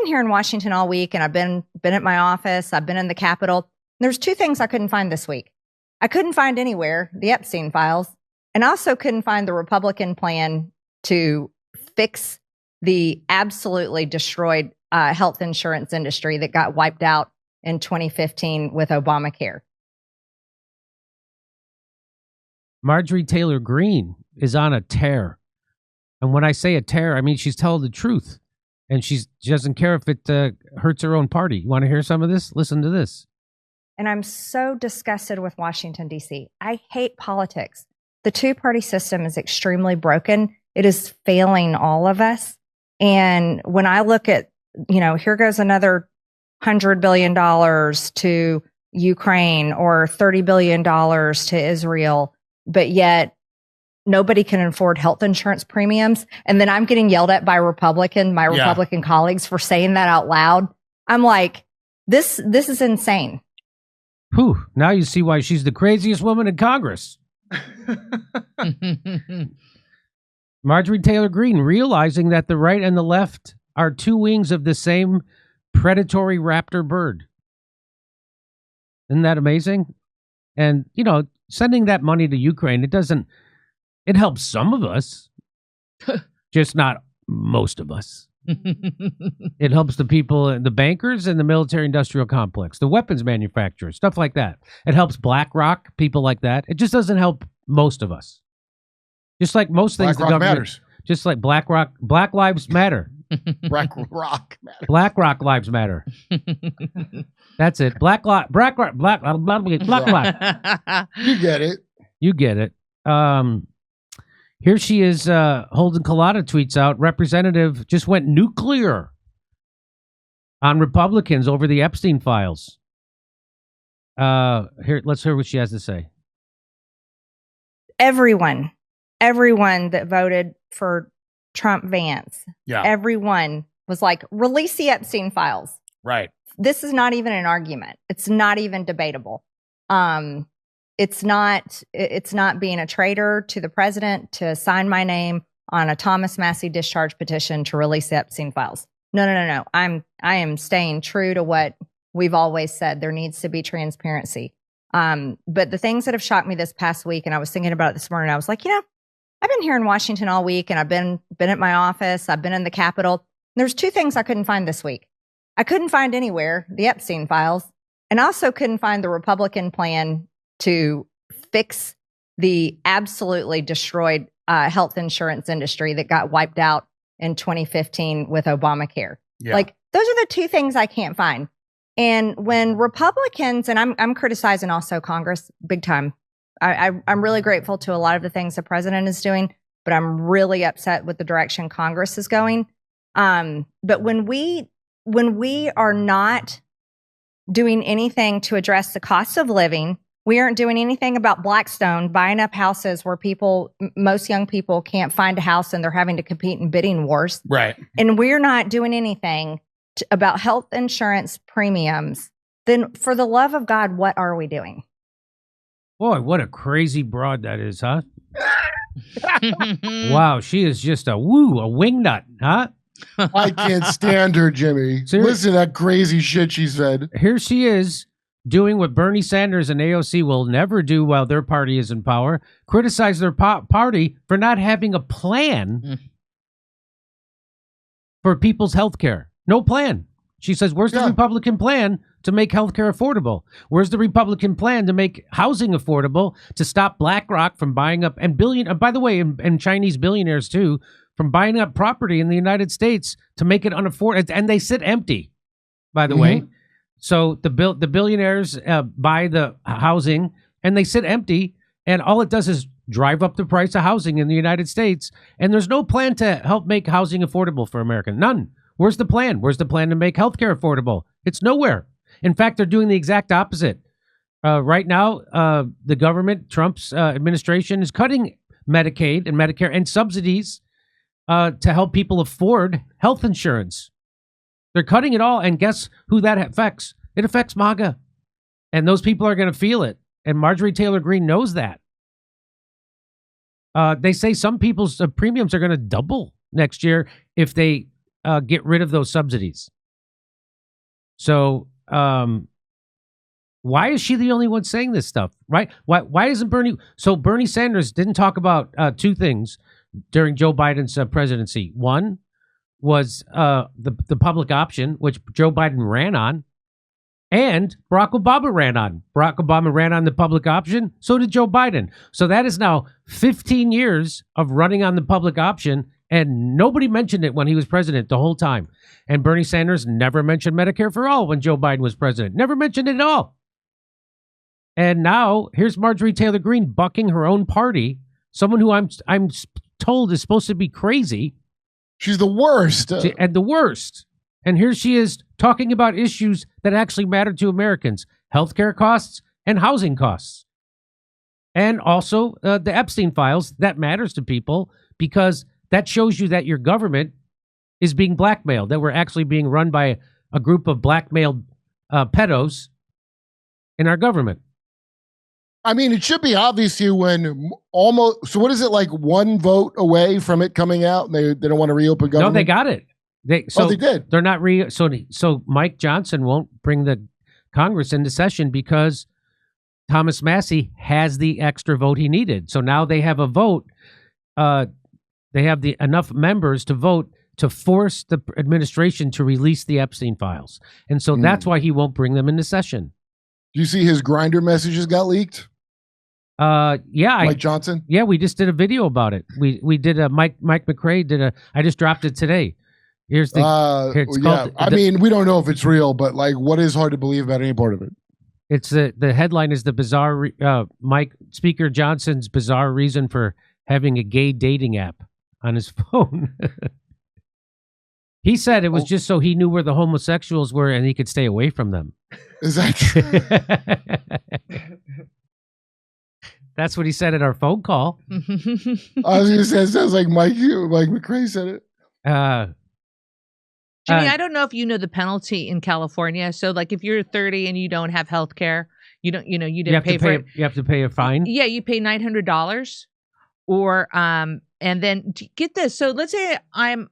been here in Washington all week, and I've been at my office. I've been in the Capitol. There's two things I couldn't find this week. I couldn't find anywhere the Epstein files, and I also couldn't find the Republican plan to fix the absolutely destroyed health insurance industry that got wiped out in 2015 with Obamacare. Marjorie Taylor Greene is on a tear. And when I say a tear, I mean she's telling the truth. And she doesn't care if it hurts her own party. You want to hear some of this? Listen to this. And I'm so disgusted with Washington, D.C. I hate politics. The two-party system is extremely broken. It is failing all of us. And when I look at, here goes another $100 billion to Ukraine or $30 billion to Israel, but yet nobody can afford health insurance premiums. And then I'm getting yelled at by my Republican colleagues for saying that out loud. I'm like, this is insane. Whew, now you see why she's the craziest woman in Congress. Marjorie Taylor Greene, realizing that the right and the left are two wings of the same predatory raptor bird. Isn't that amazing? And, sending that money to Ukraine, it helps some of us, just not most of us. It helps the people, the bankers and the military industrial complex, the weapons manufacturers, stuff like that. It helps BlackRock, people like that. It just doesn't help most of us. Just like most things, the government matters. Just like BlackRock, Black Lives Matter. BlackRock matters. BlackRock Lives Matter. That's it. BlackRock. You get it. You get it. Here she is holding Collada tweets out. Representative just went nuclear on Republicans over the Epstein files. Here, let's hear what she has to say. Everyone that voted for Trump Vance, everyone was like, release the Epstein files. Right. This is not even an argument. It's not even debatable. It's not being a traitor to the president to sign my name on a Thomas Massey discharge petition to release the Epstein files. No. I am staying true to what we've always said. There needs to be transparency. But the things that have shocked me this past week, and I was thinking about it this morning, I was like, I've been here in Washington all week, and I've been at my office. I've been in the Capitol. There's two things I couldn't find this week. I couldn't find anywhere the Epstein files, and I also couldn't find the Republican plan to fix the absolutely destroyed health insurance industry that got wiped out in 2015 with Obamacare. Yeah. Like, those are the two things I can't find. And when Republicans, and I'm criticizing also Congress big time. I'm really grateful to a lot of the things the president is doing, but I'm really upset with the direction Congress is going. But when we are not doing anything to address the cost of living, we aren't doing anything about Blackstone buying up houses where most young people can't find a house and they're having to compete in bidding wars. Right. And we're not doing anything about health insurance premiums. Then for the love of God, what are we doing? Boy, what a crazy broad that is, huh? Wow, she is just a wingnut, huh? I can't stand her, Jimmy. Seriously? Listen to that crazy shit she said. Here she is doing what Bernie Sanders and AOC will never do while their party is in power, criticize their party for not having a plan for people's health care. No plan. She says, where's the Republican plan to make healthcare affordable? Where's the Republican plan to make housing affordable, to stop BlackRock from buying up, and by the way, and Chinese billionaires too, from buying up property in the United States to make it unaffordable, and they sit empty, by the way. So the billionaires buy the housing and they sit empty, and all it does is drive up the price of housing in the United States. And there's no plan to help make housing affordable for Americans. None. Where's the plan? Where's the plan to make healthcare affordable? It's nowhere. In fact, they're doing the exact opposite. Right now, the government, Trump's administration, is cutting Medicaid and Medicare and subsidies to help people afford health insurance. They're cutting it all, and guess who that affects? It affects MAGA. And those people are going to feel it. And Marjorie Taylor Greene knows that. They say some people's premiums are going to double next year if they get rid of those subsidies. So why is she the only one saying this stuff, right? Why isn't Bernie? So Bernie Sanders didn't talk about two things during Joe Biden's presidency. One was the public option, which Joe Biden ran on, and Barack Obama ran on. Barack Obama ran on the public option. So did Joe Biden. So that is now 15 years of running on the public option, and nobody mentioned it when he was president the whole time. And Bernie Sanders never mentioned Medicare for all when Joe Biden was president. Never mentioned it at all. And now here's Marjorie Taylor Greene bucking her own party, someone who I'm told is supposed to be crazy. She's the worst. And the worst. And here she is talking about issues that actually matter to Americans: healthcare costs and housing costs. And also the Epstein files. That matters to people because that shows you that your government is being blackmailed, that we're actually being run by a group of blackmailed pedos in our government. I mean, it should be obvious to you when almost, so what is it, like one vote away from it coming out and they don't want to reopen government? No, they got it. They did. They're not so Mike Johnson won't bring the Congress into session because Thomas Massie has the extra vote he needed. So now they have a vote. They have enough members to vote to force the administration to release the Epstein files. And so that's why he won't bring them into session. Do you see his Grindr messages got leaked? Yeah. Mike Johnson? Yeah, we just did a video about it. We did a Mike McRae I just dropped it today. Here's the I mean, we don't know if it's real, but like, what is hard to believe about any part of it? It's the headline is the bizarre Speaker Johnson's bizarre reason for having a gay dating app on his phone. He said it was just so he knew where the homosexuals were and he could stay away from them. Is that true? That's what he said at our phone call. I was going to say, it sounds like Mike McRae said it. Jimmy, I don't know if you know the penalty in California. So, like, if you're 30 and you don't have health care, you didn't pay for it. You have to pay a fine. Yeah, you pay $900, or and then get this. So, let's say I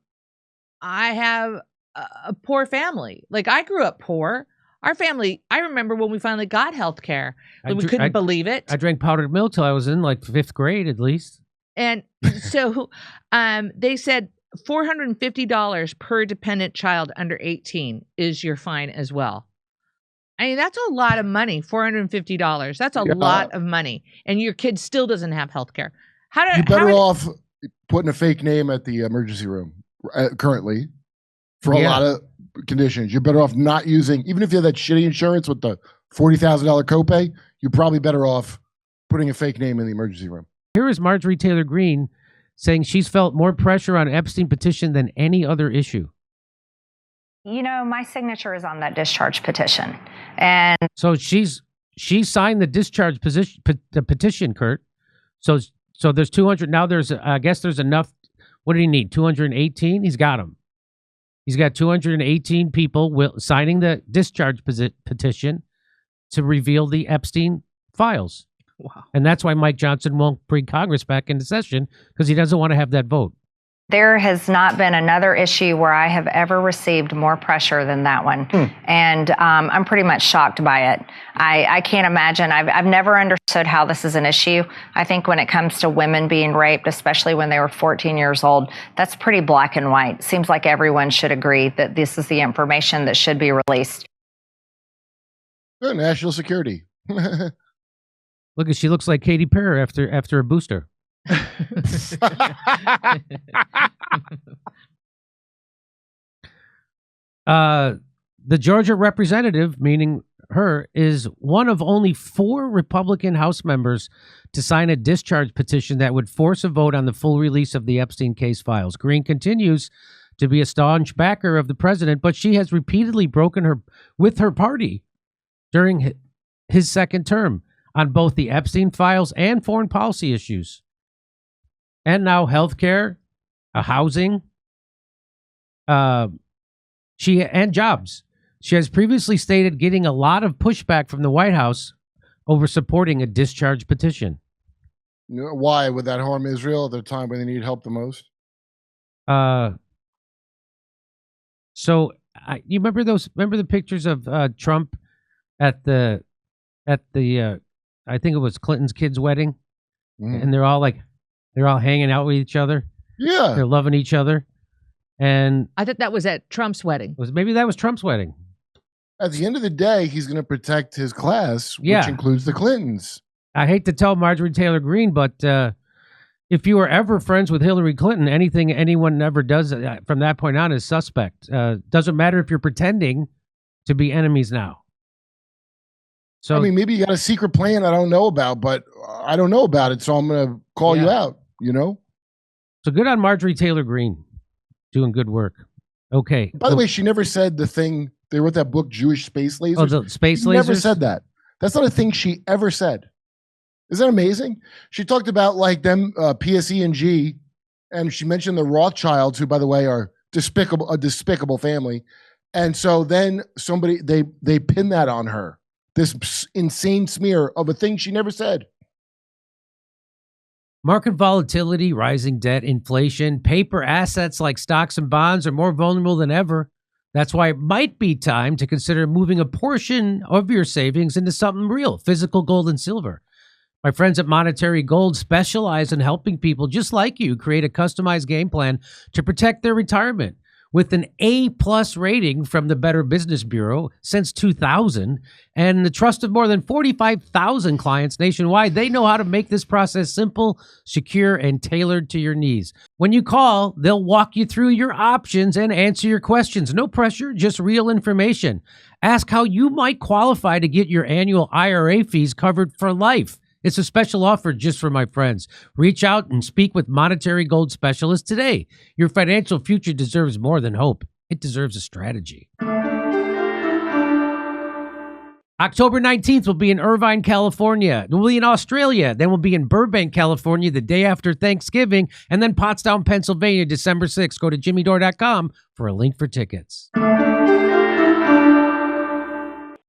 have a poor family. Like, I grew up poor. Our family, I remember when we finally got health care, we couldn't believe it. I drank powdered milk till I was in like 5th grade at least. And so they said $450 per dependent child under 18 is your fine as well. I mean, that's a lot of money, $450. That's a lot of money. And your kid still doesn't have health care. You're better off putting a fake name at the emergency room currently for a lot of conditions. You're better off not using, even if you have that shitty insurance with the $40,000 copay, you're probably better off putting a fake name in the emergency room. Here is Marjorie Taylor Greene saying she's felt more pressure on Epstein petition than any other issue. You know, my signature is on that discharge petition. And so she signed the discharge petition, Kurt. So there's 200. Now I guess there's enough. What did he need? 218? He's got them. He's got 218 people signing the discharge petition to reveal the Epstein files. Wow. And that's why Mike Johnson won't bring Congress back into session, because he doesn't want to have that vote. There has not been another issue where I have ever received more pressure than that one. And I'm pretty much shocked by it. I can't imagine. I've never understood how this is an issue. I think when it comes to women being raped, especially when they were 14 years old, that's pretty black and white. Seems like everyone should agree that this is the information that should be released. Good, national security. Look, she looks like Katy Perry after a booster. The Georgia representative, meaning her, is one of only 4 Republican House members to sign a discharge petition that would force a vote on the full release of the Epstein case files. Greene continues to be a staunch backer of the president, but she has repeatedly broken with her party during his second term on both the Epstein files and foreign policy issues. And now healthcare, housing, and jobs. She has previously stated getting a lot of pushback from the White House over supporting a discharge petition. Why would that harm Israel at the time when they need help the most? So you remember those? Remember the pictures of Trump at the I think it was Clinton's kid's wedding, and they're all hanging out with each other. Yeah, they're loving each other. And I thought that was at Trump's wedding. Maybe that was Trump's wedding. At the end of the day, he's going to protect his class, which includes the Clintons. I hate to tell Marjorie Taylor Greene, but if you were ever friends with Hillary Clinton, anything anyone ever does from that point on is suspect. Doesn't matter if you're pretending to be enemies now. So, I mean, maybe you got a secret plan I don't know about, but I don't know about it, so I'm going to call you out, you know? So good on Marjorie Taylor Greene. Doing good work. Okay. By the way, she never said the thing. They wrote that book, Jewish Space Lasers. Oh, the space lasers? Never said that. That's not a thing she ever said. Isn't that amazing? She talked about like them PSE&G, and she mentioned the Rothschilds, who, by the way, are a despicable family. And so then they pin that on her. This insane smear of a thing she never said. Market volatility, rising debt, inflation, paper assets like stocks and bonds are more vulnerable than ever. That's why it might be time to consider moving a portion of your savings into something real, physical gold and silver. My friends at Monetary Gold specialize in helping people just like you create a customized game plan to protect their retirement. With an A+ rating from the Better Business Bureau since 2000 and the trust of more than 45,000 clients nationwide, they know how to make this process simple, secure, and tailored to your needs. When you call, they'll walk you through your options and answer your questions. No pressure, just real information. Ask how you might qualify to get your annual IRA fees covered for life. It's a special offer just for my friends. Reach out and speak with Monetary Gold specialists today. Your financial future deserves more than hope. It deserves a strategy. October 19th, we'll be in Irvine, California. Then we'll be in Australia. Then we'll be in Burbank, California the day after Thanksgiving. And then Pottstown, Pennsylvania, December 6th. Go to jimmydore.com for a link for tickets.